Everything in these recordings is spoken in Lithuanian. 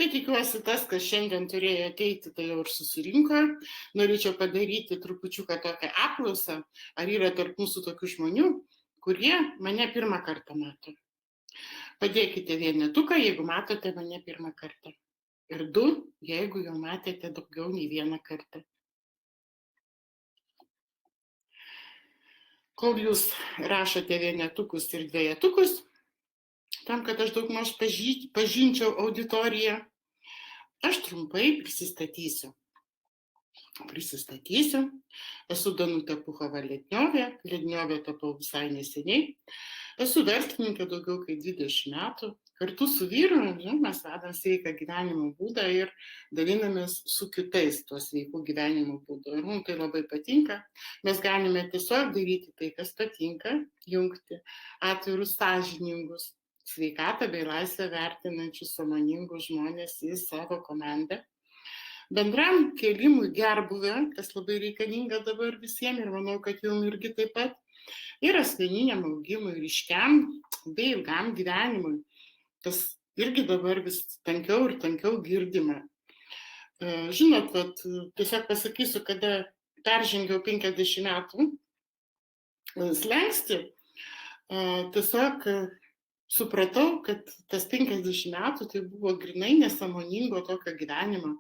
Tai tikiuosi tas, kas šiandien turėjo ateiti, tai jau ir susirinko. Norėčiau padaryti trupučiuką tokią apklausą, ar yra tarp mūsų tokių žmonių, kurie mane pirmą kartą mato. Padėkite vienetuką, jeigu matote mane pirmą kartą. Ir 2, jeigu jau matėte daugiau nei vieną kartą. Kol jūs rašote vienetukus ir dvejetukus, tam, kad aš daugmaž pažinčiau auditoriją, aš trumpai prisistatysiu. Esu Danutė Puchova-Ledniovė, Ledniovė tapau visai neseniai. Esu verslininkė daugiau kaip 20 metų. Kartu su vyru mes vedam sveiką gyvenimo būdą ir dalinamės su kitais tuo sveiku gyvenimo būdu. Ir mums tai labai patinka. Mes galime tiesiog daryti tai, kas patinka, jungti atvirus, sąžiningus, sveikatą bei laisvę vertinančius sąmoningus žmonės į savo komandą. Bendram kėlimui gerbūvio, kas labai reikalinga dabar visiems ir manau, kad jums irgi taip pat, ir asmeniniam augimui, ryškiam bei ilgam gyvenimui, kas irgi dabar vis tankiau ir tankiau girdima. Žinot, tiesiog pasakysiu, kada peržengiau 50 metų slenkstį, tiesiog supratau, kad tas 50 metų tai buvo grinai nesąmoningo tokio gyvenimo,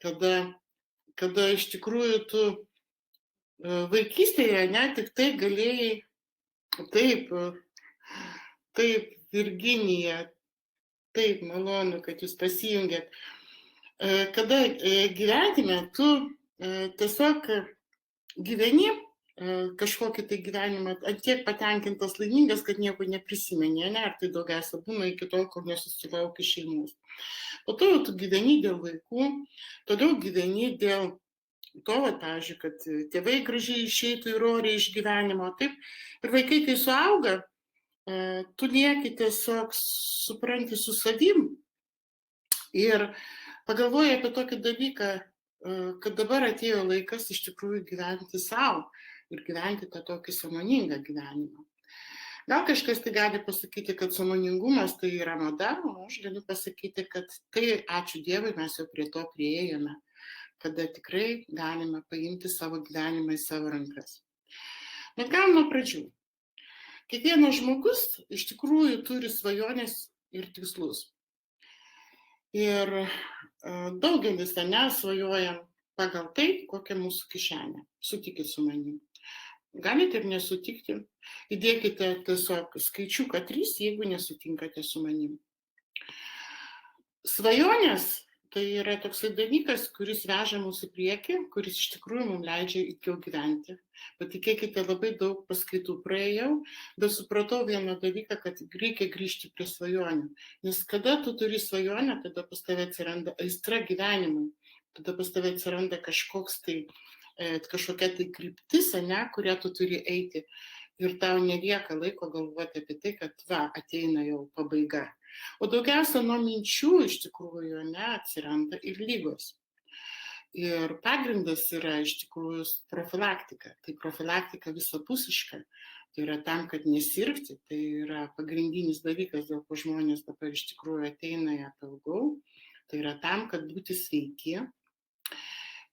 kada iš tikrųjų tu vaikystėje net tik tai galėjai, taip, Virginija, taip, malonu, kad jūs pasijungėt, kada gyvenime tu tiesiog gyveni kažkokį tai gyvenimą, tiek patenkintas, laimingas, kad nieko neprisimeni, ar tai daugiausia būna iki tol, kol nesusilauki šeimos. Po to tu gyveni dėl vaikų, toliau gyveni dėl to, pavyzdžiui, kad tėvai gražiai išeitų ir oriai iš gyvenimo, taip, ir vaikai, kai suauga, tu lieki tiesiog supranti su savim ir pagalvoji apie tokį dalyką, kad dabar atėjo laikas iš tikrųjų gyventi savo ir gyventi tą tokį sąmoningą gyvenimą. Gal kažkas tai gali pasakyti, kad sąmoningumas tai yra mada, o aš galiu pasakyti, kad tai, ačiū Dievui, mes jau prie to priėjome, kada tikrai galime paimti savo gyvenimą į savo rankas. Bet gal nuo pradžių. Kiekvienas žmogus iš tikrųjų turi svajonės ir tikslus. Ir daugelis nesvajojam pagal tai, kokia mūsų kišenė. Sutikit su manim. Galite ir nesutikti. Įdėkite tiesiog skaičiuką 3, jeigu nesutinkate su manim. Svajonės tai yra toksai dalykas, kuris veža mūsų priekį, kuris iš tikrųjų mums leidžia ilgiau gyventi. Patikėkite, labai daug paskaitų praėjau, bet supratau vieną dalyką, kad reikia grįžti prie svajonių. Nes kada tu turi svajonę, tada pas tave atsiranda aistra gyvenimui, tada pas tave atsiranda kažkokia tai kryptis, kurią tu turi eiti. Ir tau nelieka laiko galvoti apie tai, kad ateina jau pabaiga. O daugiausia nuo minčių iš tikrųjų atsiranda ir lygos. Ir pagrindas yra iš tikrųjų profilaktika. Tai profilaktika visapusiška. Tai yra tam, kad nesirgti. Tai yra pagrindinis dalykas, dėl ko žmonės dabar iš tikrųjų ateina į apilgau. Tai yra tam, kad būti sveiki.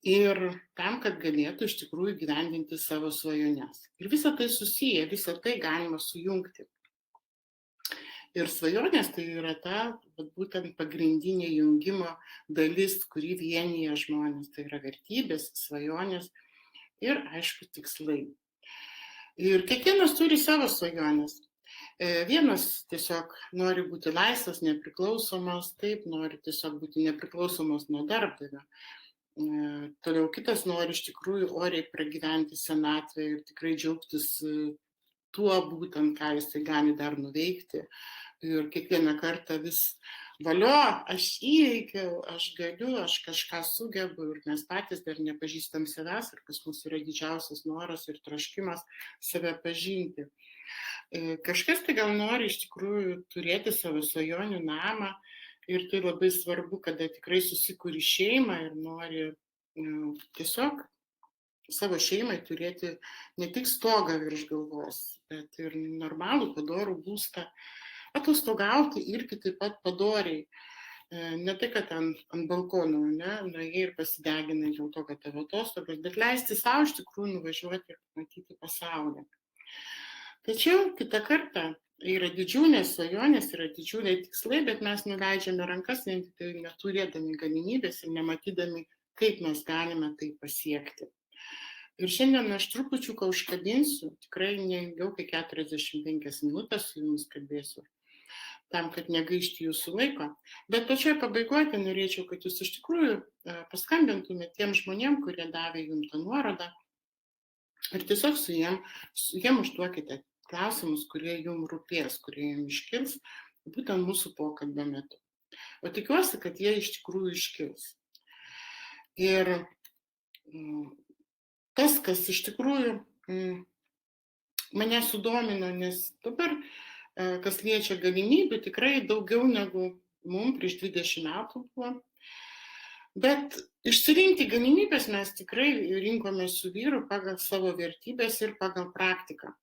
Ir tam, kad galėtų iš tikrųjų gyvendinti savo svajones. Ir visą tai susiję, visą tai galima sujungti. Ir svajonės tai yra ta būtent pagrindinė jungimo dalis, kuri vienyje žmonės. Tai yra vertybės, svajonės ir, aišku, tikslai. Ir kiekvienas turi savo svajonės. Vienas tiesiog nori būti laisvas, nepriklausomas, taip, nori tiesiog būti nepriklausomas nuo darbdavio. Toliau kitas nori iš tikrųjų oriai pragyventi senatvę ir tikrai džiaugtis tuo būtent, ką jisai gali dar nuveikti. Ir kiekvieną kartą vis valio, aš įveikiau, aš galiu, aš kažką sugebu ir mes patys dar nepažįstam savęs ir pas mus yra didžiausias noras ir troškimas save pažinti. Kažkas tai gal nori iš tikrųjų turėti savo svajonių namą. Ir tai labai svarbu, kada tikrai susikuri šeimą ir nori tiesiog savo šeimai turėti ne tik stogą virš galvos, bet ir normalų, padorų būstą, atostogauti irgi taip pat padoriai. Ne tai, kad ant balkono, nuėjai ir pasideginai dėl to, kad tavo atostogos, bet leisti savo iš tikrųjų nuvažiuoti ir matyti pasaulį. Tačiau kitą kartą yra didžiulės svajonės, yra didžiuliai tikslai, bet mes nuleidžiame rankas, neturėdami galimybės ir nematydami, kaip mes galime tai pasiekti. Ir šiandien aš trupučiuką užkabinsiu, tikrai neilgiau kaip 45 minutės su jumis kalbėsiu, tam, kad negaišti jūsų laiko. Bet pačioje pabaigoje norėčiau, kad jūs iš tikrųjų paskambintumėte tiem žmonėm, kurie davė jums tą nuorodą ir tiesiog su jiem užduokite klausimus, kurie jums rūpės, kurie jums iškils būtent mūsų pokalbio metu. O tikiuosi, kad jie iš tikrųjų iškils. Ir tas, kas iš tikrųjų mane sudomino, nes dabar, kas liečia galimybių, tikrai daugiau negu mums prieš 20 metų buvo. Bet išsirinkti galimybės mes tikrai rinkome su vyru pagal savo vertybės ir pagal praktiką.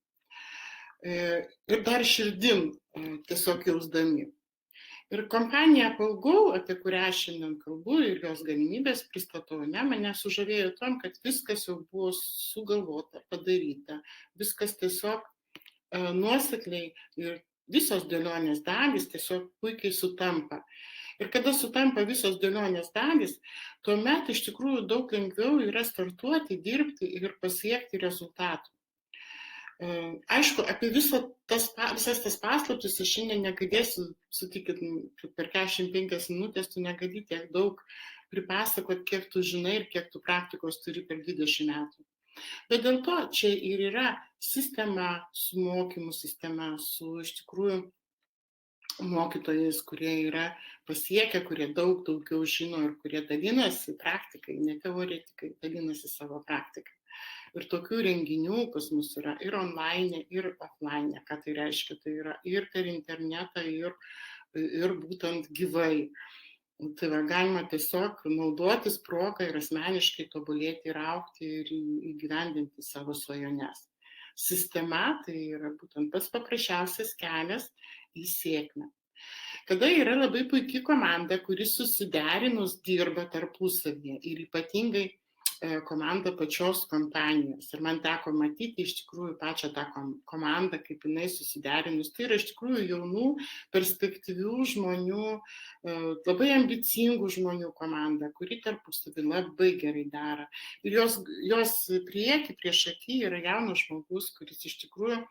Ir dar širdim tiesiog jausdami. Ir kompanija Apple Go, apie kurią šiandien kalbu ir jos galimybės pristatau, mane sužavėjo tom, kad viskas jau buvo sugalvota, padaryta, viskas tiesiog nuosekliai ir visos dėlionės dalys tiesiog puikiai sutampa. Ir kada sutampa visos dėlionės dalys, tuomet iš tikrųjų daug lengviau yra startuoti, dirbti ir pasiekti rezultatų. Aišku, apie visas tas paslaptis aš šiandien negalėsiu, sutikit, per 45 minutės tu negali tiek daug pripasakot, kiek tu žinai ir kiek tu praktikos turi per 20 metų. Bet dėl to čia ir yra sistema, su mokymų sistema, su iš tikrųjų mokytojais, kurie yra pasiekę, kurie daugiau žino ir kurie dalinasi praktikai, ne teoretikai, dalinasi savo praktiką. Ir tokių renginių pas mus yra ir online, ir offline. Ką tai reiškia? Tai yra ir per internetą, ir būtent gyvai. Tai va, galima tiesiog naudotis progą ir asmeniškai tobulėti ir augti ir įgyvendinti savo svajones. Sistema tai yra būtent pats paprasčiausias kelias į sėkmę. Kada yra labai puikia komanda, kuri susiderinus dirba tarpusavyje ir ypatingai komanda pačios kompanijos. Ir man teko matyti iš tikrųjų pačią tą komandą, kaip jinai susiderinus. Tai yra iš tikrųjų jaunų, perspektyvių žmonių, labai ambicingų žmonių komanda, kuri tarpusavy labai gerai daro. Ir jos prieki, prieš akį yra jaunas žmogus, kuris iš tikrųjų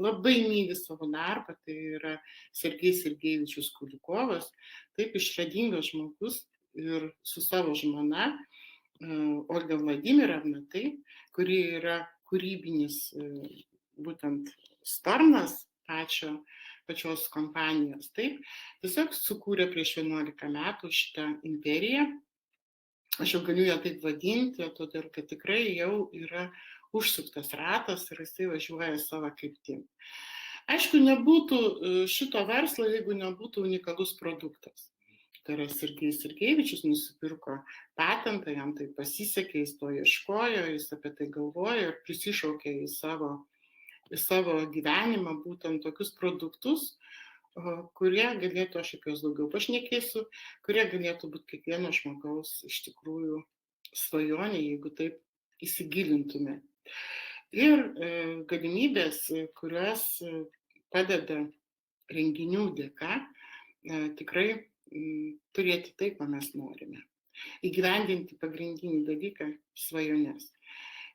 labai myli savo darbą. Tai yra Sergejus Sergejevičius Kulikovas, taip išradingas žmogus ir su savo žmona Olga Vladimirovna, taip, kuri yra kūrybinis būtent sparnas pačios kompanijos. Taip, tiesiog sukūrė prieš 11 metų šitą imperiją. Aš jau galiu ją taip vadinti, todėl kad tikrai jau yra užsuktas ratas ir jisai važiuoja savo kryptim. Aišku, nebūtų šito verslo, jeigu nebūtų unikalus produktas. Tai yra Sergejus Sergejevičius nusipirko patentą, jam tai pasisekė, jis to ieškojo, jis apie tai galvojo ir prisišaukė į savo gyvenimą būtent tokius produktus, kurie galėtų, aš apie juos daugiau pašnekėsiu, kurie galėtų būti kiekvieno žmogaus iš tikrųjų svajonė, jeigu taip įsigilintume. Ir galimybės, kurios padeda renginių dėka, tikrai turėti tai, ko mes norime. Įgyvendinti pagrindinį dalyką - svajones.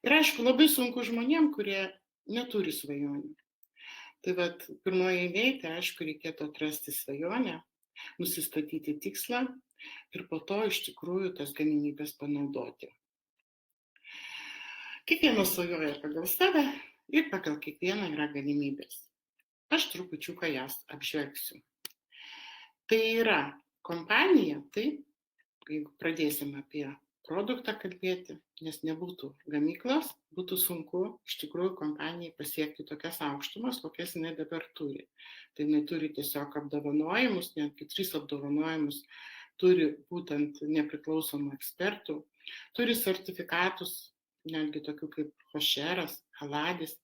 Ir aišku, labai sunku žmonėm, kurie neturi svajonių. Tai vat, pirmoje eilėje, tai aišku, reikėtų atrasti svajonę, nusistatyti tikslą ir po to iš tikrųjų tas galimybės panaudoti. Kiekvienas svajoja pagal save ir pagal kiekvieną yra galimybės. Aš trupučiuką jas apžvelgsiu. Tai yra kompanija, taip, jeigu pradėsim apie produktą kalbėti, nes nebūtų gamyklos, būtų sunku iš tikrųjų kompanijai pasiekti tokias aukštumas, kokias jinai dabar turi. Tai jinai turi tiesiog apdovanojimus, netgi 3 apdovanojimus, turi būtent nepriklausomų ekspertų, turi sertifikatus, netgi tokių kaip Hošeras, Aladis,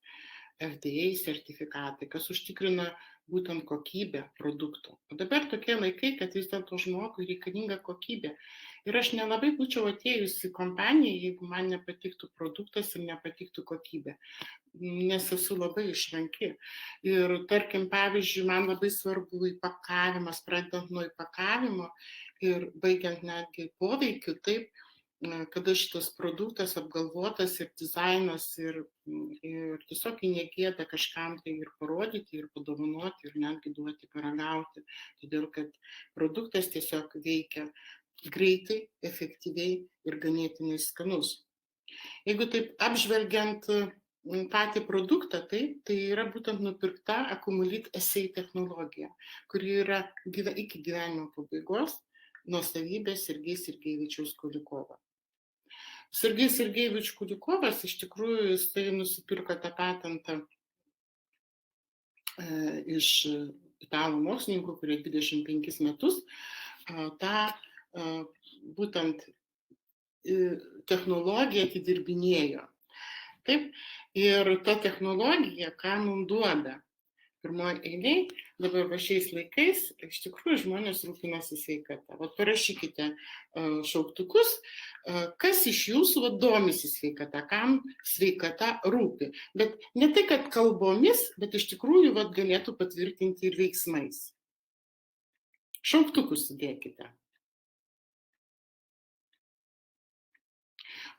FDA sertifikatai, kas užtikrina būtent kokybę produkto. O dabar tokie laikai, kad vis dėlto žmogui reikalinga kokybė. Ir aš nelabai būčiau atėjusi į kompaniją, jeigu man nepatiktų produktas ir nepatiktų kokybė. Nes esu labai išranki. Ir tarkim, pavyzdžiui, man labai svarbu įpakavimas, pradedant nuo įpakavimo ir baigiant netgi poveikiu, taip, kada šitas produktas apgalvotas ir dizainas ir tiesiog negėda kažkam tai ir parodyti, ir padovanoti, ir netgi duoti paragauti. Todėl, kad produktas tiesiog veikia greitai, efektyviai ir ganėtinai skanus. Jeigu taip apžvelgiant patį produktą, tai yra būtent nupirkta Accumulit SE technologija, kuri yra iki gyvenimo pabaigos nuosavybės Sergej Sergejevičiaus Kulikovo. Sergej Sergejevič Kulikovas iš tikrųjų jisai nusipirko tą patentą iš italų mokslininkų, kurie 25 metus tą būtent technologiją atidirbinėjo. Taip, ir ta technologija, ką mums duoda? Pirmoji eilėj, dabar va šiais laikais, iš tikrųjų žmonės rūpinasi sveikata. Vat parašykite šauktukus, kas iš jūsų domisi sveikata, kam sveikata rūpi. Bet ne tai, kad kalbomis, bet iš tikrųjų galėtų patvirtinti ir veiksmais. Šauktukus sudėkite.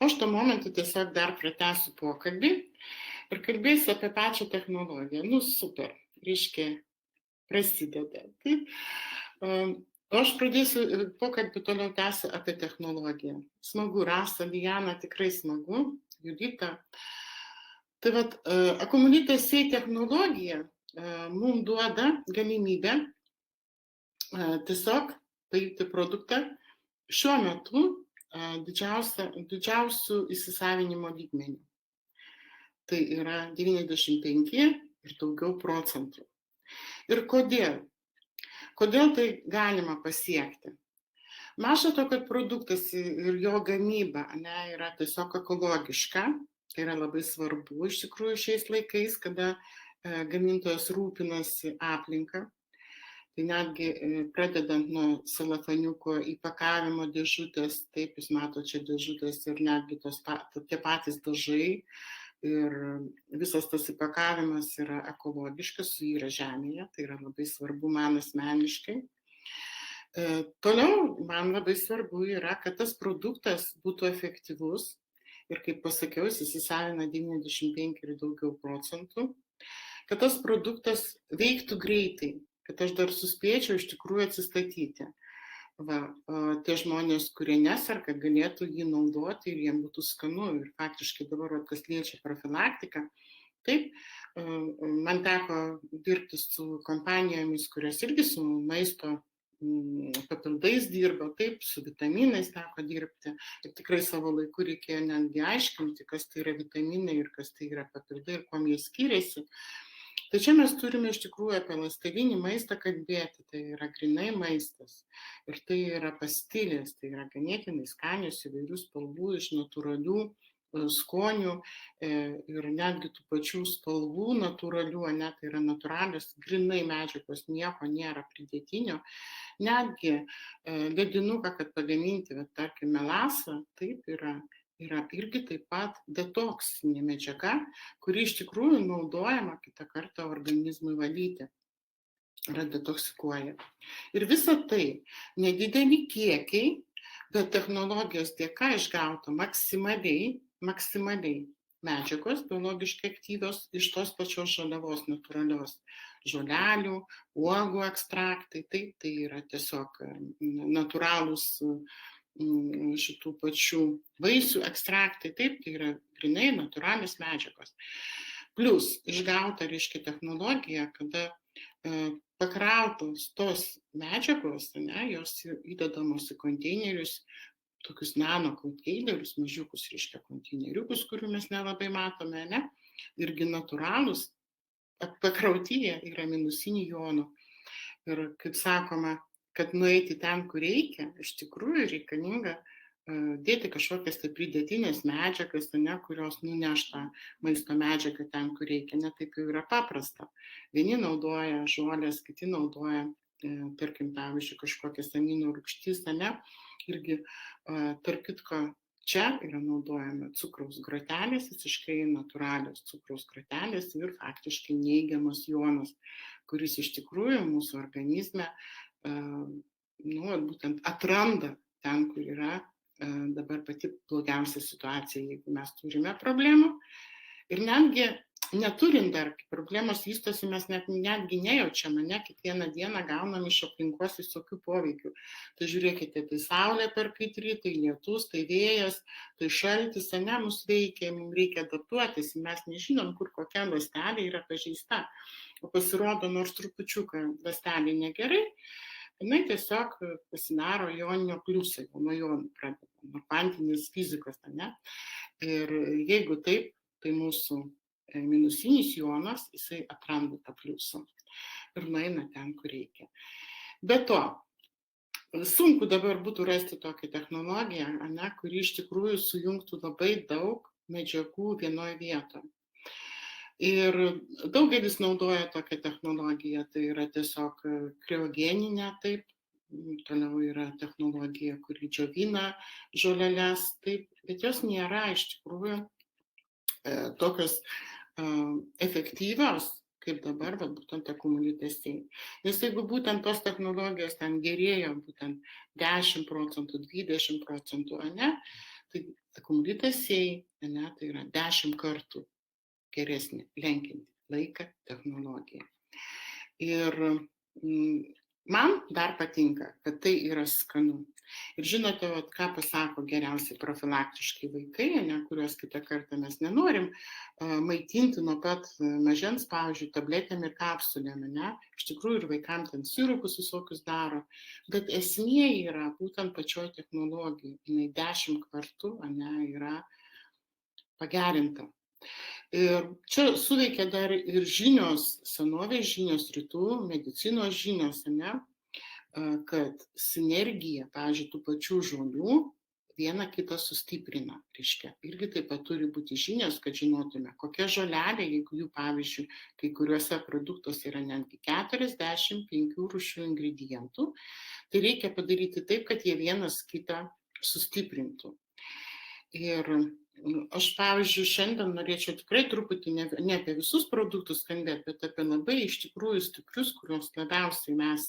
O šito momentu tiesiog dar pratęsiu pokalbį ir kalbėsiu apie pačią technologiją. Nu, super, reiškia, prasideda. Taip. O aš pradėsiu pokalbį toliau tęsiu apie technologiją. Smagu, Rasa, Diana, tikrai smagu, Judita. Tai vat, Accumulit SE technologija mums duoda galimybę tiesiog paimti produktą šiuo metu didžiausių įsisavinimo lygmenių. Tai yra 95 ir daugiau procentų. Ir kodėl? Kodėl tai galima pasiekti? Maža to, kad produktas ir jo gamyba yra tiesiog ekologiška, tai yra labai svarbu iš tikrųjų šiais laikais, kada gamintojas rūpinasi aplinką. Tai netgi pradedant nuo salafaniuko įpakavimo dėžutės, taip jūs matote čia dėžutės ir netgi tie patys dažai ir visas tas įpakavimas yra ekologiškas, suyra žemėje, tai yra labai svarbu man asmeniškai. Toliau man labai svarbu yra, kad tas produktas būtų efektyvus ir kaip pasakiau, jis įsisavina 95 ir daugiau procentų, kad tas produktas veiktų greitai, kad aš dar suspėčiau iš tikrųjų atsistatyti. Tie žmonės, kurie neserga, galėtų jį naudoti ir jiems būtų skanu. Ir faktiškai dabar, kas liečia profilaktiką, taip, man teko dirbti su kompanijomis, kurios irgi su maisto papildais dirba, taip, su vitaminais teko dirbti. Ir tikrai savo laiku reikėjo netgi aiškinti, kas tai yra vitaminai ir kas tai yra papildai ir kuom jie skiriasi. Tai čia mes turime iš tikrųjų apie ląstelinį maistą kalbėti, tai yra grinai maistas ir tai yra pastilės, tai yra ganėtinai skanios įvairių spalvų iš natūralių skonių ir netgi tų pačių spalvų natūralių, tai yra natūralios grinai medžiagos, nieko nėra pridėtinio. Netgi ledinuką, kad pagaminti, tarkim, melasą, taip yra irgi taip pat detoksinė medžiaga, kuri iš tikrųjų naudojama kitą kartą organizmui valyti, yra detoksikuoja. Ir visa tai nedideli kiekiai, bet technologijos dėka išgauta maksimaliai medžiagos biologiškai aktyvios iš tos pačios žaliavos natūralios žolelių, uogų ekstraktai, tai yra tiesiog natūralūs šitų pačių vaisių ekstraktai, taip, tai yra grinai natūralios medžiagos. Plus išgauta, reiškia, technologija, kada pakrautos tos medžiagos, jos įdedamos į konteinerius, tokius nano konteinerius, mažiukus, reiškia, konteineriukus, kurių mes nelabai matome, irgi natūralūs, pakrautyje yra minusinių jonų. Ir kaip sakoma, kad nueiti ten, kur reikia, iš tikrųjų reikalinga dėti kažkokias tai pridėtinės medžiagas, ne, kurios nuneš tą maisto medžiagą ten, kur reikia. Ne taip jau yra paprasta. Vieni naudoja žolės, kiti naudoja, tarkim, pavyzdžiui, kažkokias amino rūgštys, ne, irgi, tarp kitko, čia yra naudojama cukraus grotelės, visiškai natūralios cukraus grotelės ir faktiškai neigiamas jonas, kuris iš tikrųjų mūsų organizme būtent atranda ten, kur yra dabar pati blogiausia situacija, jeigu mes turime problemų. Ir netgi neturint dar problemos vystosi, mes netgi nejaučiame, ne, kiekvieną dieną gaunam iš aplinkos visokių poveikių. Tai žiūrėkite, tai saulė per kaitri, tai lietus, tai vėjas, tai šaltis, ne, mus veikia, mums reikia adaptuotis, mes nežinom, kur kokia ląstelė yra pažeista. O pasirodo, nors trupučiuką ląstelė negerai, jinai tiesiog pasidaro joninio pliusai, nuo jonų pradeda, nuo kvantinės fizikos, ne. Ir jeigu taip, tai mūsų minusinis jonas, jisai atranda tą pliusą ir nueina ten, kur reikia. Be to, sunku dabar būtų rasti tokią technologiją, ne, kuri iš tikrųjų sujungtų labai daug medžiagų vienoje vietoje. Ir daugelis naudoja tokią technologiją, tai yra tiesiog kriogeninė, taip, toliau yra technologija, kuri džiovina žoleles, taip, bet jos nėra iš tikrųjų tokios efektyvios, kaip dabar, būtent akumuliutesiai. Nes jeigu būtent tos technologijos ten gerėjo būtent 10 procentų, 20 procentų, ne, tai akumuliutesiai, ne, tai yra 10 kartų geresnė, lenkianti laiką technologija. Ir man dar patinka, kad tai yra skanu. Ir žinote, ką pasako geriausiai profilaktiškai vaikai, ne, kuriuos kitą kartą mes nenorim maitinti nuo pat mažens, pavyzdžiui, tabletėm ir kapsulėm, ne. Iš tikrųjų ir vaikams ten sirupus visokius daro, bet esmė yra būtent pačioj technologijai, jinai 10 kartų, ne, yra pagerinta. Ir čia suveikia dar ir žinios, senovės žinios, rytų medicinos žinios, ne, kad sinergija, pavyzdžiui, tų pačių žolių viena kitą sustiprina. Reiškia, irgi taip pat turi būti žinios, kad žinotume, kokia žolelė, jeigu jų, pavyzdžiui, kai kuriuose produktuose yra netgi 45 rūšių ingredientų, tai reikia padaryti taip, kad jie vienas kitą sustiprintų. Ir aš, pavyzdžiui, šiandien norėčiau tikrai truputį ne apie visus produktus kalbėti, bet apie labai iš tikrųjų stiprius, kuriuos labiausiai mes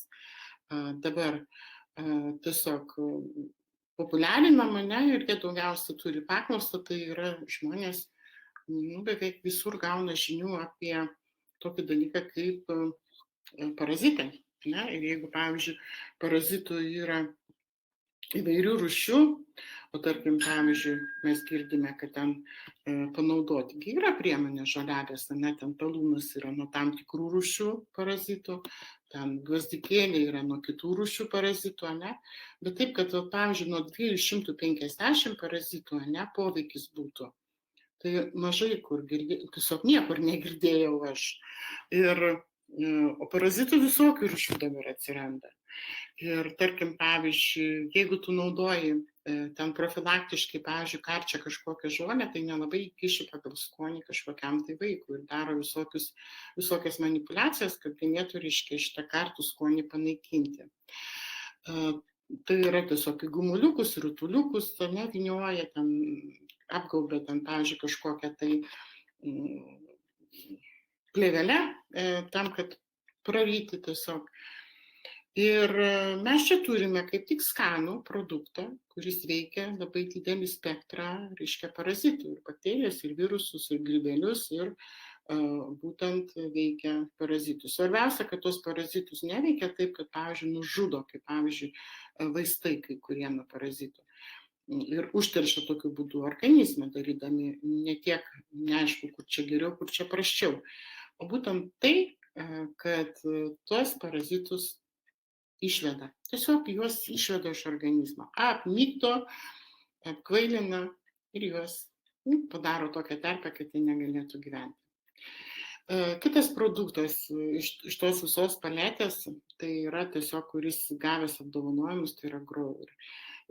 dabar tiesiog populiarinam, ne, ir jie daugiausiai turi paklausą, tai yra žmonės, beveik visur gauna žinių apie tokį dalyką kaip parazitai. Ne? Ir jeigu, pavyzdžiui, parazitų yra įvairių rūšių, o tarkim, pavyzdžiui, mes girdime, kad ten panaudoti yra priemonė žolelės, ne, ten pelūnas yra nuo tam tikrų rūšių parazitų, ten gvazdikėliai yra nuo kitų rūšių parazitų, ne, bet taip, kad, pavyzdžiui, nuo 250 parazitų, ne, poveikis būtų. Tai mažai kur girdėjau, tiesiog niekur negirdėjau aš. O parazitų visokių rūšių dabar atsiranda. Ir tarkim, pavyzdžiui, jeigu tu naudoji ten profilaktiškai, pavyzdžiui, karčią kažkokią žolę, tai nelabai įkiši pagal skonį kažkokiam tai vaikui ir daro visokias manipulacijas, kad galėtų, reiškia, šitą kartų skonį panaikinti. Tai yra tiesiog į gumuliukus, rutuliukus, nevinioja, ten apgaubia, ten, pavyzdžiui, kažkokią tai plėvelę, tam, kad praryti tiesiog. Ir mes čia turime kaip tik skanų produktą, kuris veikia labai didelį spektrą, reiškia, parazitų, ir bakterijas, ir virusus, ir grybelius, ir būtent veikia parazitus. Svarbiausia, kad tos parazitus neveikia taip, kad, pavyzdžiui, nužudo, kaip, pavyzdžiui, vaistai kai kurie nuo parazitų. Ir užteršia tokiu būdu organizmą, darydami ne tiek neaišku, kur čia geriau, kur čia prasčiau. O būtent tai, kad tuos parazitus išveda. Tiesiog juos išveda iš organizmo. Apmigdo, apkvailina ir juos padaro tokią terpę, kad jie negalėtų gyventi. Kitas produktas iš tos visos paletės, tai yra tiesiog, kuris gavęs apdovanojimus, tai yra Grower.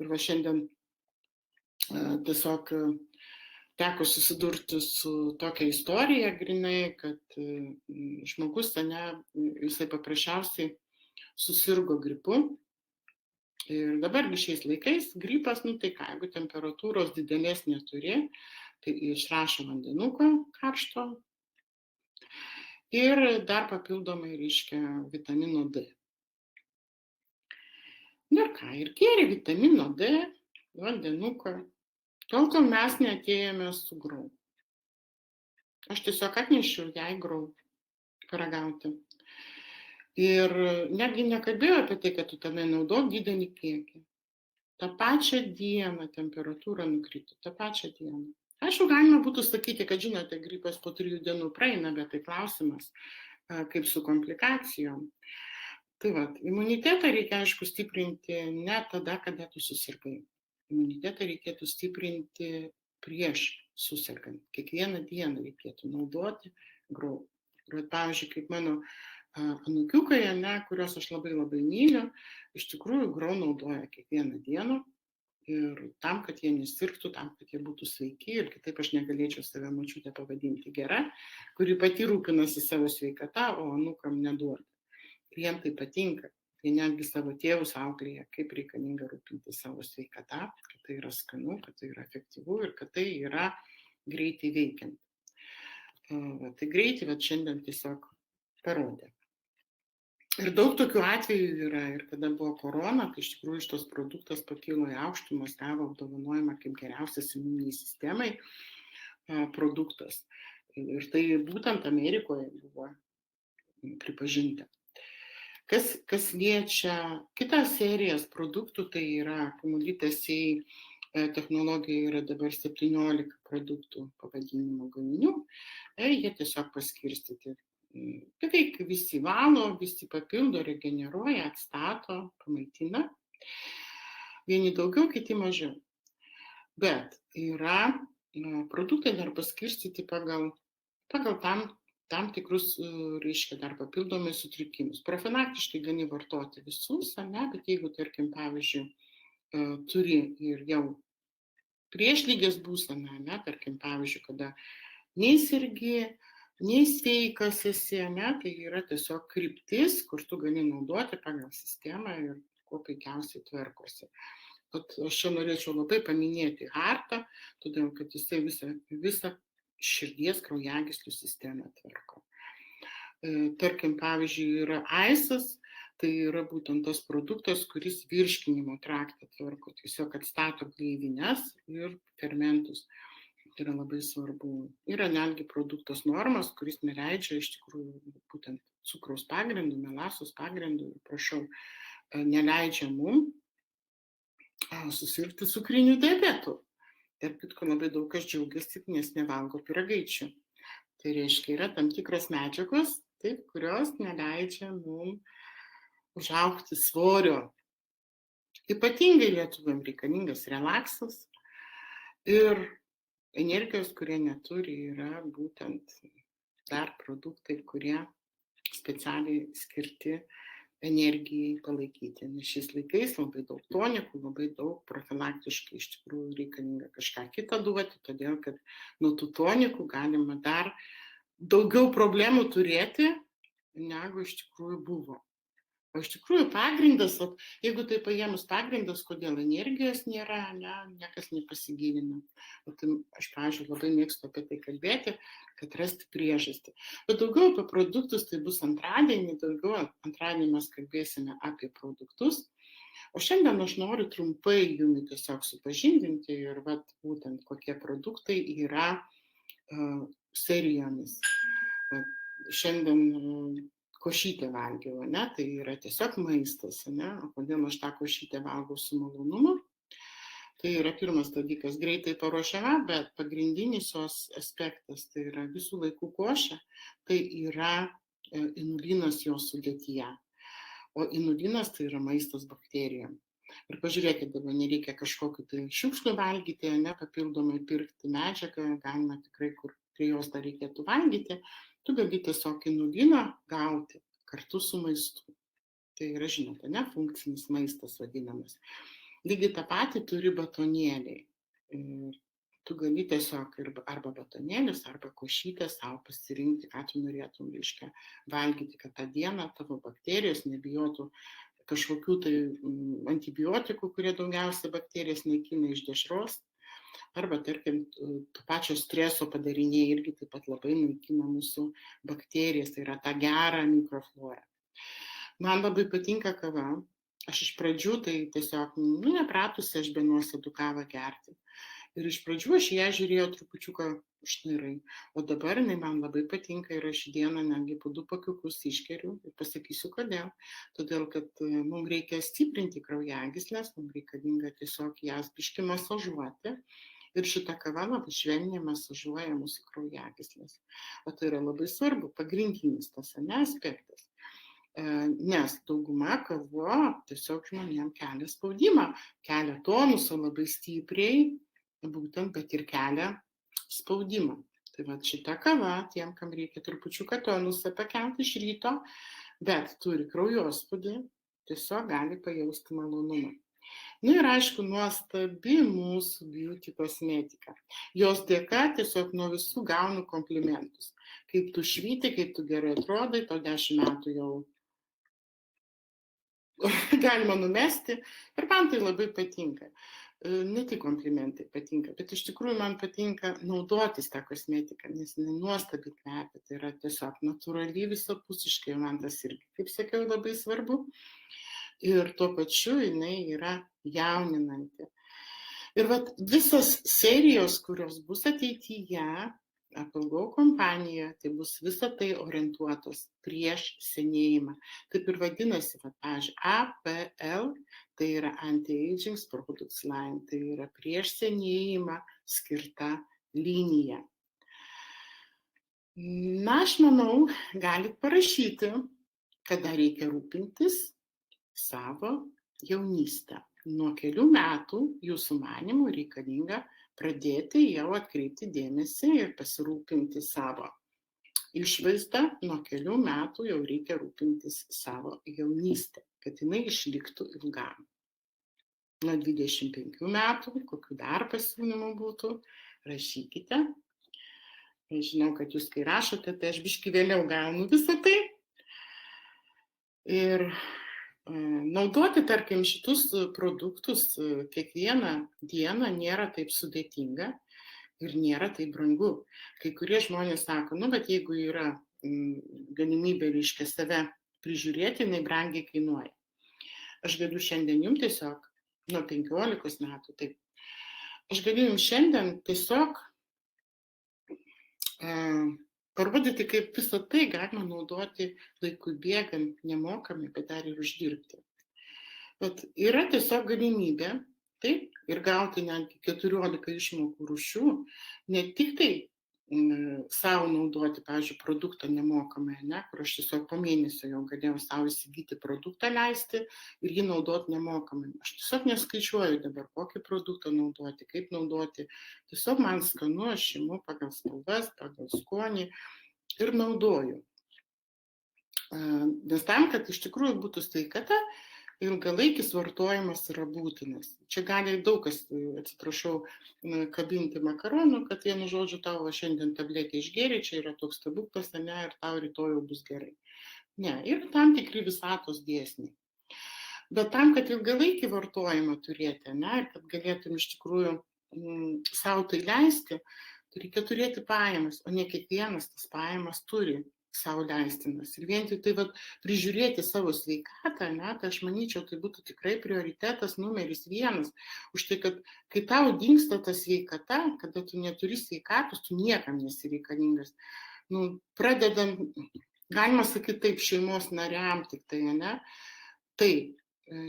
Ir va šiandien tiesiog teko susidurti su tokia istorija grinai, kad žmogus, jisai paprasčiausiai susirgo gripu. Ir dabargi šiais laikais gripas, tai ką, jeigu temperatūros didelės neturi, tai išrašo vandenuko karšto ir dar papildomai reiškia vitamino D. Ir ką, ir gėrė vitamino D, vandenuką, tol kol mes neatėjome su grau. Aš tiesiog atnešiau jai grau paragauti. Ir netgi nekalbėjau apie tai, kad tu tenai naudok didelį kiekį. tą pačią dieną temperatūra nukrito, tą pačią dieną. Aišku, galima būtų sakyti, kad žinote, gripas po 3 dienų praeina, bet tai klausimas, kaip su komplikacijom. Tai va, imunitetą reikia, aišku, stiprinti ne tada, kada tu susirgai. Imunitetą reikėtų stiprinti prieš susirgant. Kiekvieną dieną reikėtų naudoti grau. Ir, pavyzdžiui, kaip mano anūkiukai, kuriuos aš labai labai myliu, iš tikrųjų grau naudoja kiekvieną dieną ir tam, kad jie nesirgtų, tam, kad jie būtų sveiki ir kitaip aš negalėčiau save močiutę pavadinti gera, kuri pati rūpinasi savo sveikata, o anūkam neduoda. Ir jiem tai patinka. Jie netgi savo tėvus auklėja, kaip reikalinga rūpinti savo sveikata, kad tai yra skanu, kad tai yra efektyvu ir kad tai yra greitai veikiant. Tai greitai, bet šiandien tiesiog parodė. Ir daug tokių atvejų yra. Ir kada buvo korona, tai iš tikrųjų šitos produktas pakilo į aukštumas, gavo apdovanojimą kaip geriausias imuniniai sistemai produktas. Ir tai būtent Amerikoje buvo pripažinta. Kas liečia kitas serijas produktų, tai yra Kumulitės technologija, yra dabar 17 produktų pavadinimo gaminių. Jie tiesiog paskirstyti. Beveik visi valo, visi papildo, regeneruoja, atstato, pamaitina. Vieni daugiau, kiti mažiau. Bet yra produktai dar paskirstyti pagal tam tikrus, reiškia, dar papildomai sutrikimus. Profilaktiškai gali vartoti visus, bet jeigu, tarkim, pavyzdžiui, turi ir jau priešlygės būseną, tarkim, pavyzdžiui, kada nei sergi, nei sveikas esi, tai yra tiesiog kryptis, kur tu gali naudoti pagal sistemą ir kuo puikiausiai tvarkosi. Aš čia norėčiau labai paminėti Hartą, todėl kad jisai visą širdies kraujagyslių sistemą tvarko. Tarkim, pavyzdžiui, yra Aisas, tai yra būtent tas produktas, kuris virškinimo traktą tvarko, tiesiog atstato gleivines ir fermentus. Tai yra labai svarbu. Yra netgi produktas Normas, kuris neleidžia iš tikrųjų būtent cukraus pagrindų, melasos pagrindų, prašau, neleidžia mum susirgti cukriniu diabetu. Ir kitko labai daug kas džiaugiasi, nes nevalgo pyragaičių. Tai reiškia, yra tam tikros medžiagos, taip, kurios neleidžia mum užaugti svorio. Ypatingai lietuviam reikalingas relaksas ir energijos, kurie neturi, yra būtent dar produktai, kurie specialiai skirti energijai palaikyti. Nes šiais laikais labai daug tonikų, labai daug profilaktiškai iš tikrųjų reikalinga kažką kitą duoti, todėl kad nuo tų tonikų galima dar daugiau problemų turėti, negu iš tikrųjų buvo. O iš tikrųjų pagrindas, jeigu tai paėmus pagrindas, kodėl energijos nėra, niekas nepasigilina. Aš, pavyzdžiui, labai mėgstu apie tai kalbėti, kad rasti priežastį. Bet daugiau apie produktus tai bus antradienį, antradienį mes kalbėsime apie produktus. O šiandien aš noriu trumpai jumi tiesiog supažindinti ir būtent kokie produktai yra serijomis. Šiandien košytę valgiau, tai yra tiesiog maistas, o kodėl aš tą košytę valgau su malonumu. Tai yra pirmas dalykas, greitai paruošiama, bet pagrindinis jos aspektas, tai yra visų laikų košė, tai yra inulinas jos sudėtyje. O inulinas tai yra maistas bakterijom. Ir pažiūrėkit, dabar nereikia kažkokiu tai šiukšlių valgyti, papildomai pirkti medžiagą, galima tikrai, kur prie jos dar reikėtų valgyti. Tu gali tiesiog inuliną gauti kartu su maistu. Tai yra, žinote, funkcinis maistas vadinamas. Lygiai tą patį turi batonėliai. Tu gali tiesiog arba batonėlis, arba košytę savo pasirinkti, ką tu norėtum, reiškia, valgyti, kad tą dieną tavo bakterijos nebijotų kažkokių tai antibiotikų, kurie daugiausia bakterijas naikina iš dešros, arba, tarkim, to pačio streso padariniai irgi taip pat labai naikina mūsų bakterijas, tai yra tą gerą mikroflorą. Man labai patinka kava. Aš iš pradžių tai tiesiog, nepratusi aš be nuosėdų kavą gerti. Ir iš pradžių aš ją žiūrėjau trupučiuką šnirai, o dabar jinai man labai patinka ir aš dieną netgi po 2 pakiukus išgeriu ir pasakysiu kodėl. Todėl, kad mums reikia stiprinti kraujagyslės, mums reikalinga tiesiog jas biškį masažuoti. Ir šita kava labai švelniai masažuoja mūsų kraujagyslės. O tai yra labai svarbu, pagrindinis tas aspektas. Nes dauguma kavo tiesiog žmonėms kelia spaudimą, kelia tonusą labai stipriai, būtent, bet ir kelia spaudimą. Tai va šita kava, tiem, kam reikia trupučiuką tonusą pakelti iš ryto, bet turi kraujospūdį, tiesiog gali pajausti malonumą. Ir aišku, nuostabi mūsų beauty kosmetika. Jos dėka tiesiog nuo visų gaunu komplimentus. Kaip tu švyti, kaip tu gerai atrodai, tau 10 metų jau galima numesti ir man tai labai patinka. Ne tik komplimentai patinka, bet iš tikrųjų man patinka naudotis tą kosmetiką, nes jinai nuostabiai kvepia, tai yra tiesiog natūraliai visapusiškai, man tas irgi, kaip sakiau, labai svarbu. Ir tuo pačiu jinai yra jauninanti. Ir vat visos serijos, kurios bus ateityje, Apple Go kompanija, tai bus visa tai orientuotos prieš senėjimą. Taip ir vadinasi, pavyzdžiui, APL, tai yra Anti-Aging Products Line, tai yra prieš senėjimą skirta linija. Na, aš manau, galit parašyti, kada reikia rūpintis savo jaunystę. Nuo kelių metų jūsų manimų reikalinga pradėti jau atkreipti dėmesį ir pasirūpinti savo išvaizdą. Nuo kelių metų jau reikia rūpintis savo jaunystę, kad jinai išliktų ilgam. Nuo 25 metų, kokių dar pasiūlymų būtų, rašykite. Aš žinau, kad jūs kai rašote, tai aš biškį vėliau gaunu visą tai. Ir naudoti, tarkim, šitus produktus kiekvieną dieną nėra taip sudėtinga ir nėra taip brangu. Kai kurie žmonės sako, bet jeigu yra galimybė, reiškia, save prižiūrėti, jinai brangiai kainuoja. Aš galiu šiandien jums tiesiog, nuo 15 metų, taip, aš galiu jums šiandien tiesiog parodyti, kaip visą tai galima naudoti laikui bėgant nemokamai, bet dar ir uždirbti. Bet yra tiesiog galimybė, taip, ir gauti netgi 14 išmokų rūšių, ne tik tai savo naudoti, pavyzdžiui, produktą nemokamai, kur aš tiesiog po mėnesio jau galėjau savo įsigyti produktą leisti ir jį naudoti nemokamai. Aš tiesiog neskaičiuoju dabar, kokį produktą naudoti, kaip naudoti. Tiesiog man skanu, aš imu pagal spalvas, pagal skonį ir naudoju. Nes tam, kad iš tikrųjų būtų sveikata, ilgalaikis vartojimas yra būtinas. Čia gali daug kas, atsiprašau, kabinti makaronų, kad vienu žodžiu tau šiandien tabletę išgėrė, čia yra toks stebuklas, ir tau rytoj jau bus gerai. Ne, yra tam tikri visatos dėsniai. Bet tam, kad ilgalaikį vartojimą turėti, ir kad galėtum iš tikrųjų savo tai leisti, tai reikia turėti pajamas, o ne kiekvienas tas pajamas turi savo leistinas. Ir vien tik tai prižiūrėti savo sveikatą, tai aš manyčiau, tai būtų tikrai prioritetas numeris 1. Už tai, kad kai tau dingsta ta sveikata, kada tu neturi sveikatos, tu niekam nesi reikalingas. Pradedant, galima sakyti taip, šeimos nariam tik tai, taip,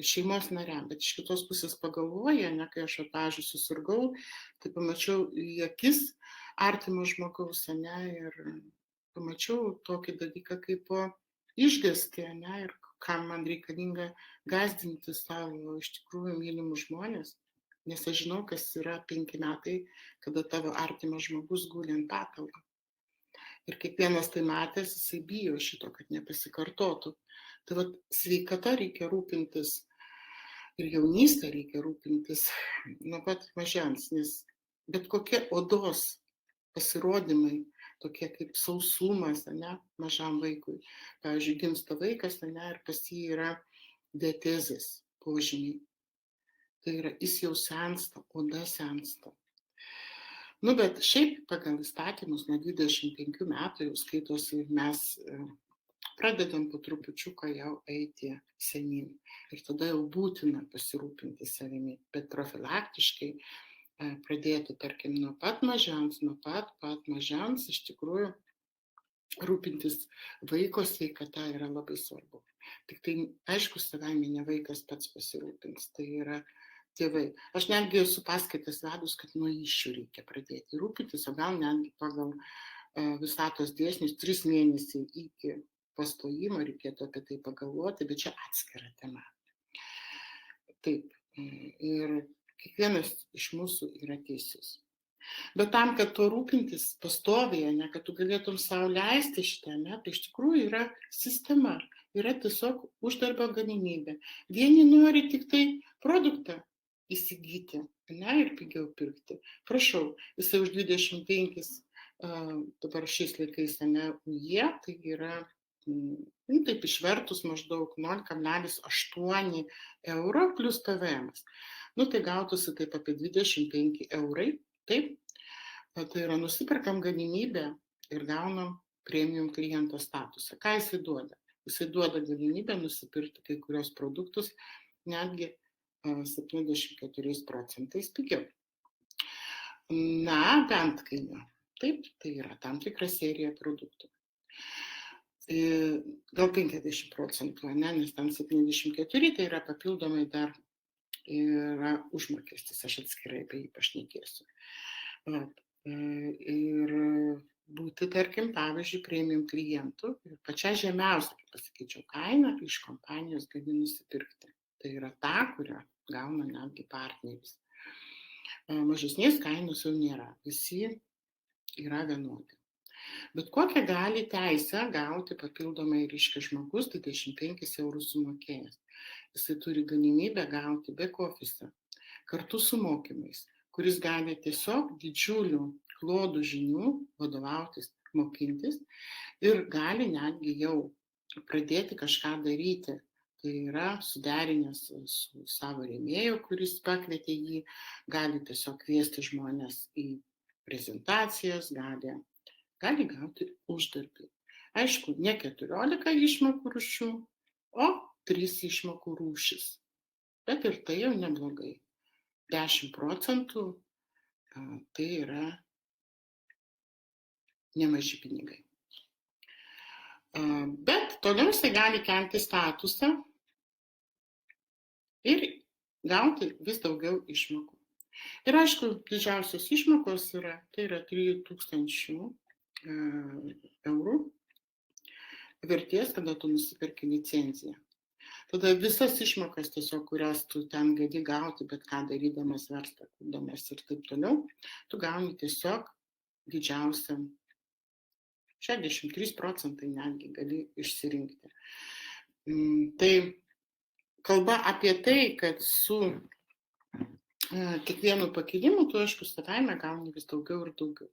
šeimos nariam, bet iš kitos pusės pagalvoja, kai aš pavyzdžiui susirgau, tai pamačiau į akis artimo žmogaus, ir pamačiau tokį dalyką kaip išgąstį, ir kam man reikalinga gąsdinti savo iš tikrųjų mylimus žmonės, nes aš žinau, kas yra 5 metai, kada tavo artimas žmogus guli ant patalo. Ir kiekvienas tai matęs, jisai bijo šito, kad nepasikartotų. Tai sveikata reikia rūpintis ir jaunystę reikia rūpintis nuo pat mažens, nes bet kokie odos pasirodymai, tokie kaip sausumas, ane, mažam vaikui. Pavyzdžiui, gimsta vaikas, ane, ir pas jį yra diatezės požymiai. Tai yra, jis jau sensta, oda sensta. Nu, bet šiaip pagal įstatymus nuo 25 metų jau skaitosi mes pradedam po trupučiuką jau eiti senyn. Ir tada jau būtina pasirūpinti savimi, bet profilaktiškai pradėti, tarkim, nuo pat mažens, iš tikrųjų rūpintis vaiko sveikata yra labai svarbu. Tik tai, aišku, savaime ne vaikas pats pasirūpins, tai yra tėvai. Aš netgi esu paskaitas vedus, kad nuo įsčių reikia pradėti rūpintis, o gal netgi pagal visatos dėsnius 3 mėnesiai iki pastojimo reikėtų apie tai pagalvoti, bet čia atskira tema. Taip, ir kiekvienas iš mūsų yra teisus. Bet tam, kad to rūpintis pastoviai, ne, kad tu galėtum savo leisti šitą, ne, tai iš tikrųjų yra sistema, yra tiesiog uždarbio galimybė. Vieni nori tik tai produktą įsigyti, ne, ir pigiau pirkti. Prašau, jisai už 25, dabar šiais laikais, ne, jie, tai yra, taip išvertus maždaug 0,8 euro plus PVM. Tai gautųsi taip apie 25 eurai. Taip, tai yra nusiperkam galimybę ir gaunam premium kliento statusą. Ką jisai duoda? Jisai duoda galimybę nusipirkti kai kurios produktus netgi 74 procentais pigiau. Na, bent kainio. Taip, tai yra tam tikra serija produktų. Gal 50 procentų, ne, nes tam 74, tai yra papildomai dar yra užmokestis, aš atskirai apie jį pašnekėsiu. Ir būti, tarkim, pavyzdžiui, premium klientų ir pačią žemiausią, kaip pasakyčiau, kainą iš kompanijos gali nusipirkti. Tai yra ta, kurią gauna netgi partneris. Mažesnės kainos jau nėra, visi yra vienodi. Bet kokią gali teisę gauti papildomai, reiškia, žmogus 25 eurų sumokėjęs. Jisai turi galimybę gauti back office kartu su mokymais, kuris gali tiesiog didžiulių klodų žinių vadovautis, mokintis ir gali netgi jau pradėti kažką daryti. Tai yra suderinęs su savo rėmėju, kuris pakvietė jį, gali tiesiog kviesti žmonės į prezentacijas, gali gauti uždarbį. Aišku, ne 14 išmokų rūšių, o 3 išmokų rūšis. Bet ir tai jau neblogai. 10 procentų tai yra nemaži pinigai. Bet toliau jisai gali kelti statusą ir gauti vis daugiau išmokų. Ir aišku, didžiausios išmokos yra 3000 eurų vertės, kada tu nusipirki licenciją. Tada visas išmokas tiesiog, kurias tu ten gali gauti, bet ką darydamas verslą, kurdamas ir taip toliau, tu gauni tiesiog didžiausią 63 procentai netgi gali išsirinkti. Tai kalba apie tai, kad su kiekvienu pakilimu tu, aišku, savaime gauni vis daugiau ir daugiau.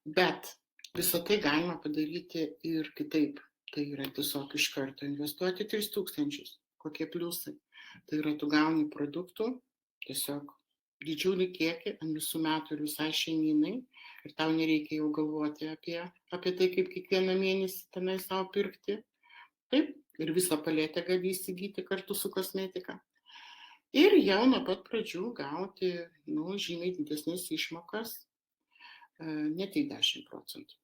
Bet visą tai galima padaryti ir kitaip. Tai yra tiesiog iš karto investuoti 3000. Kokie pliusai? Tai yra tu gauni produktų, tiesiog didžiulį kiekį ant visų metų ir visai šeimynai. Ir tau nereikia jau galvoti apie tai, kaip kiekvieną mėnesį tenai savo pirkti. Taip, ir visą paletę gali įsigyti kartu su kosmetika. Ir jau nuo pat pradžių gauti, žymiai didesnės išmokas, ne tik 10 procentų.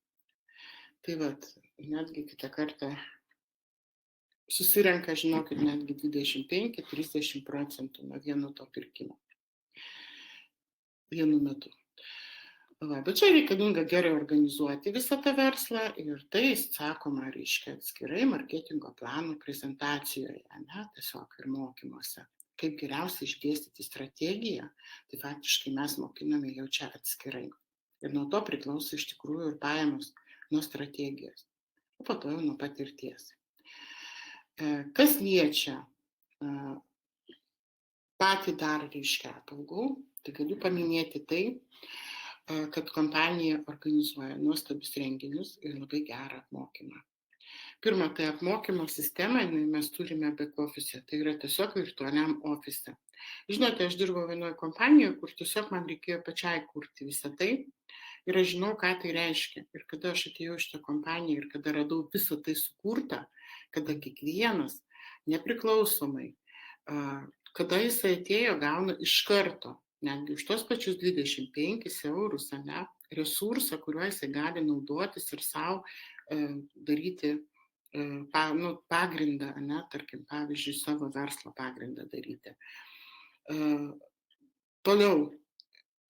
Tai vat, netgi kitą kartą susirenka, žinokit, netgi 25-30 procentų nuo vieno to pirkimo. Vienu metu. Bet čia reikalinga gerai organizuoti visą tą verslą ir tai sakoma, reiškia, atskirai marketingo plano prezentacijoje, ne, tiesiog ir mokymuose. Kaip geriausiai išdėstyti strategiją, tai faktiškai mes mokiname jau čia atskirai. Ir nuo to priklauso iš tikrųjų ir pajamos nuo strategijos, o po to jau nuo patirties. Kas liečia patį dar, reiškia, apaugau, tai galiu paminėti tai, kad kompanija organizuoja nuostabius renginius ir labai gerą apmokymą. Pirma, tai apmokymo sistema, mes turime back office, tai yra tiesiog virtualiam ofise. Žinote, aš dirbau vienoje kompanijoje, kur tiesiog man reikėjo pačiai kurti visą tai ir aš žinau, ką tai reiškia. Ir kada aš atėjau iš tą kompaniją ir kada radau visą tai sukurtą, kada kiekvienas, nepriklausomai, kada jisai atėjo, gauna iš karto, netgi už tos pačius 25 eurus, ne, resursą, kuriuo jisai gali naudotis ir savo daryti pagrindą, ne, tarkim, pavyzdžiui, savo verslo pagrindą daryti. Toliau,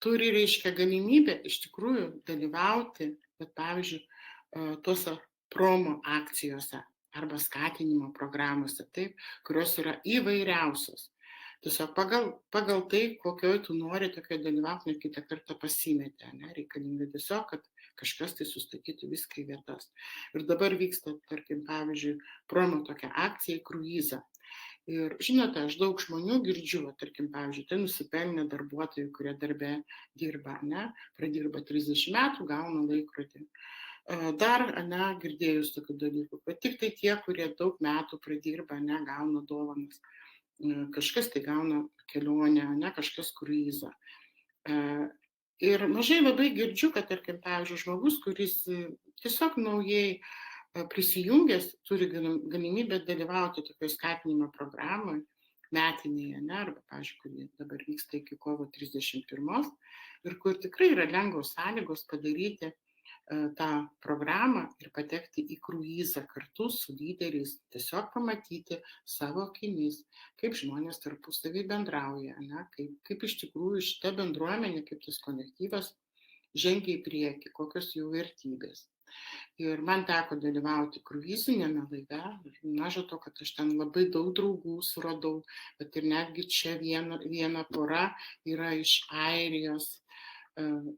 turi, reiškia, galimybę iš tikrųjų dalyvauti, bet, pavyzdžiui, tuose promo akcijose arba skatinimo programuose, taip, kurios yra įvairiausios. Tiesiog pagal tai, kokioj tu nori tokioj dalyvauti, ne kitą kartą pasimetė, ne, reikalinga tiesiog, kad kažkas tai sustatytų viską į vietas. Ir dabar vyksta, tarkim, pavyzdžiui, promo tokia akcija į kruizą. Ir žinote, aš daug žmonių girdžiu, tarkim, pavyzdžiui, tai nusipelnė darbuotojų, kurie darbe dirba, ne, pradirba 30 metų, gauna laikrodį. Dar, ne, girdėjus tokių dalykų, bet tik tai tie, kurie daug metų pradirba, ne, gauna dovanas. Kažkas tai gauna kelionę, ne, kažkas kruizą. Ir mažai labai girdžiu, kad, tarkim, pavyzdžiui, žmogus, kuris tiesiog naujai prisijungęs, turi galimybę dalyvauti tokioje skatinimo programoje, metinėje, ne, arba, pavyzdžiui, kuri dabar vyksta iki kovo 31 ir kur tikrai yra lengvos sąlygos padaryti tą programą ir patekti į kruizą kartu su lyderiais, tiesiog pamatyti savo akimis, kaip žmonės tarpusavį bendrauja, ne, kaip iš tikrųjų šita bendruomenė, kaip tas kolektyvas žengia į priekį, kokios jų vertybės. Ir man teko dalyvauti kruizinėme laive, maža to, kad aš ten labai daug draugų suradau, bet ir netgi čia viena pora yra iš Airijos,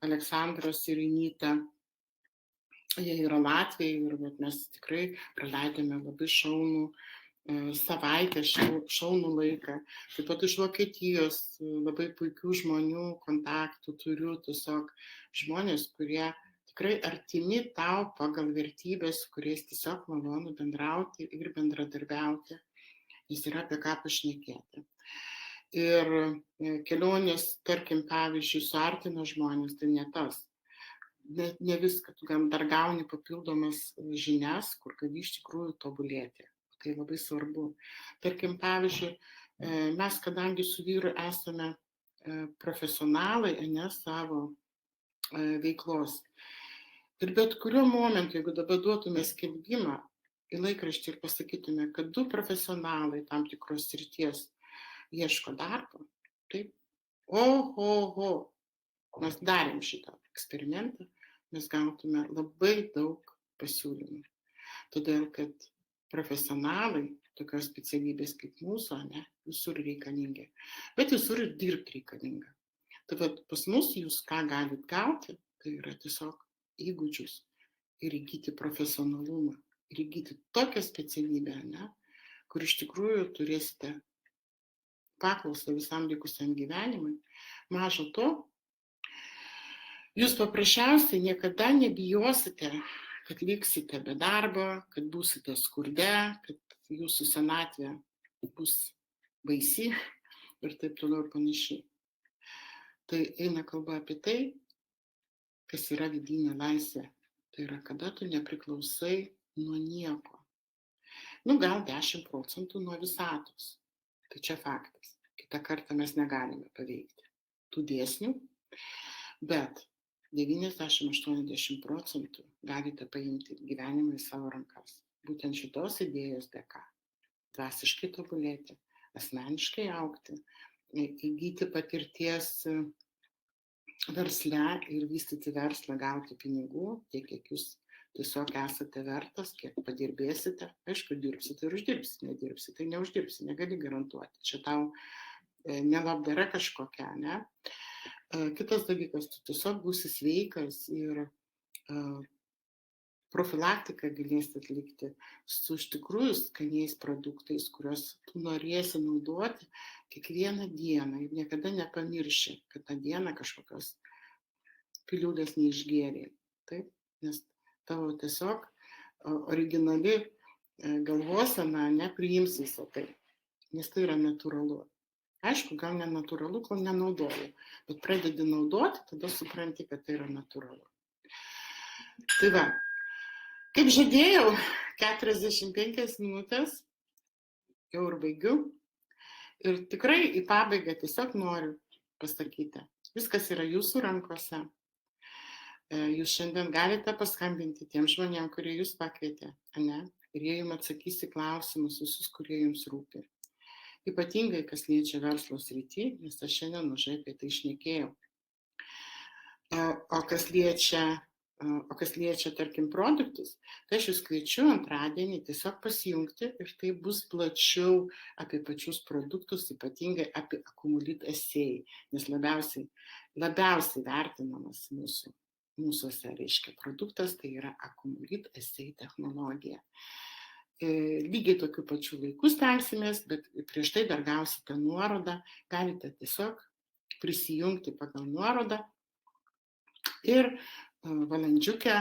Aleksandras ir Inita. Jie yra Latviai ir mes tikrai praleidėme labai šaunų savaitę, šaunų laiką. Taip pat iš Vokietijos labai puikių žmonių kontaktų turiu, tiesiog žmonės, kurie tikrai artimi tau pagal vertybės, kuriais tiesiog malonu bendrauti ir bendradarbiauti, jis yra apie ką pašnekėti. Ir kelionės, tarkim, pavyzdžiui, suartina žmonės, tai ne tas. Ne viską, tu dar gauni papildomas žinias, kur gali iš tikrųjų tobulėti. Tai labai svarbu. Tarkim, pavyzdžiui, mes, kadangi su vyru esame profesionalai, ne savo veiklos. Ir bet kuriuo momentu, jeigu dabar duotume skelbimą į laikraštį ir pasakytume, kad 2 profesionalai tam tikros srities ieško darbo, taip, oho, mes darėm šitą eksperimentą, mes gautume labai daug pasiūlymų. Todėl, kad profesionalai tokios specialybės kaip mūsų, ne, visur reikalingi, bet visur ir dirbti reikalinga. Tai pas mus jūs ką galit gauti, tai yra tiesiog įgūdžius ir įgyti profesionalumą, ir įgyti tokią specialybę, ne, kur iš tikrųjų turėsite paklausą visam likusiam gyvenimui. Maža to, jūs paprasčiausiai niekada nebijosite, kad liksite be darbo, kad būsite skurde, kad jūsų senatvė bus baisi ir taip toliau ir panašiai. Tai eina kalba apie tai, kas yra vidinė laisvė. Tai yra, kada tu nepriklausai nuo nieko. Gal 10% nuo visatos. Tai čia faktas. Kitą kartą mes negalime paveikti tų dėsnių, bet 90-80% galite paimti gyvenimą į savo rankas. Būtent šitos idėjos dėka. Dvasiškai tobulėti, asmeniškai augti, įgyti patirties versle ir vystyti verslą, gauti pinigų, tiek, kiek jūs tiesiog esate vertas, kiek padirbėsite. Aišku, dirbsite ir uždirbsite, nedirbsite, tai neuždirbsite, negali garantuoti. Čia tau nelabdara kažkokia, ne? Kitas dalykas, tu tiesiog būsi sveikas ir profilaktiką galėsi atlikti su iš tikrųjų skaniais produktais, kuriuos tu norėsi naudoti kiekvieną dieną ir niekada nepamirši, kad tą dieną kažkokios piliulės neišgėrė. Taip? Nes tavo tiesiog originali galvosena nepriims visą tai, nes tai yra natūralu. Aišku, gal nenatūralu, kol nenaudoju, bet pradedi naudoti, tada supranti, kad tai yra natūralu. Tai va, kaip žadėjau, 45 minutės, jau ir baigiu. Ir tikrai į pabaigą tiesiog noriu pasakyti, viskas yra jūsų rankose. Jūs šiandien galite paskambinti tiem žmonėm, kurie jūs pakvietė, ne? Ir jie jums atsakys į klausimus visus, kurie jums rūpi. Ypatingai, kas liečia verslo srity, nes aš šiandien mažai apie tai šnekėjau. O kas liečia, tarkim, produktus, tai aš jūs kviečiu antradienį tiesiog pasijungti ir tai bus plačiau apie pačius produktus, ypatingai apie Accumulit SE, nes labiausiai vertinamas mūsųse, reiškia, produktas, tai yra Accumulit SE technologija. Lygiai tokiu pačiu laiku stengsimės, bet prieš tai dar gausite nuorodą, galite tiesiog prisijungti pagal nuorodą ir valandžiukę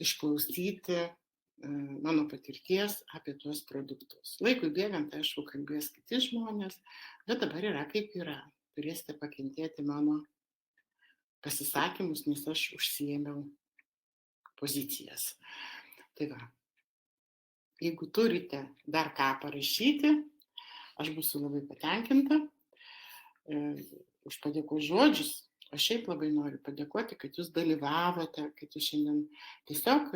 išklausyti mano patirties apie tuos produktus. Laikui bėgant, aišku, kalbės kiti žmonės, bet dabar yra kaip yra. Turėsite pakentėti mano pasisakymus, nes aš užsiėmiau pozicijas. Tai va. Jeigu turite dar ką parašyti, aš būsiu labai patenkinta už padėkos žodžius. Aš šiaip labai noriu padėkoti, kad jūs dalyvavote, kad jūs šiandien tiesiog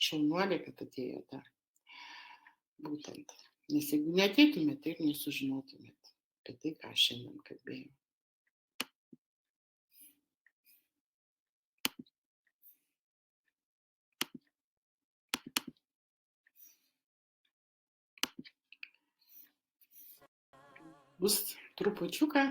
šaunuoliai, kad atėjote. Būtent. Nes jeigu neateitumėte, tai ir nesužinotumėte apie tai, ką aš šiandien kalbėjau. Bus trupučiuką